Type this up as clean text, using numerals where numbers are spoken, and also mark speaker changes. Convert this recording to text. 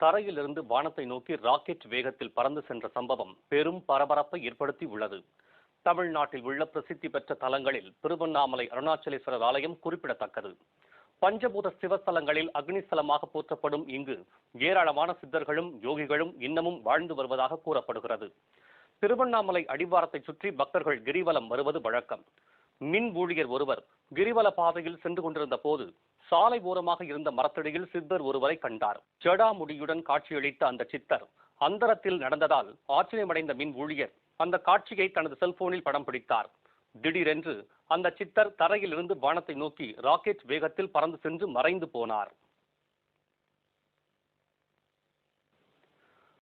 Speaker 1: தரையிலிருந்து வானத்தை நோக்கி ராக்கெட் வேகத்தில் பறந்து சென்ற சம்பவம் பெரும் பரபரப்பை ஏற்படுத்தி உள்ளது. தமிழ்நாட்டில் உள்ள பிரசித்தி பெற்ற தலங்களில் திருவண்ணாமலை அருணாச்சலேஸ்வரர் ஆலயம் குறிப்பிடத்தக்கது. பஞ்சபூத சிவஸ்தலங்களில் அக்னிஸ்தலமாக போற்றப்படும் இங்கு ஏராளமான சித்தர்களும் யோகிகளும் இன்னமும் வாழ்ந்து வருவதாக கூறப்படுகிறது. திருவண்ணாமலை அடிவாரத்தை சுற்றி பக்தர்கள் கிரிவலம் வருவது வழக்கம். மின் ஊழியர் ஒருவர் கிரிவல பாதையில் சென்று கொண்டிருந்த போது சாலை ஓரமாக இருந்த மரத்தடியில் சித்தர் ஒருவரை கண்டார். ஜடாமுடியுடன் காட்சியளித்த அந்த சித்தர் அந்தரத்தில் நடந்ததால் ஆச்சரியமடைந்த மின் ஊழியர் அந்த காட்சியை தனது செல்போனில் படம் பிடித்தார். திடீரென்று அந்த சித்தர் தரையில் இருந்து வானத்தை நோக்கி ராக்கெட் வேகத்தில் பறந்து சென்று மறைந்து போனார்.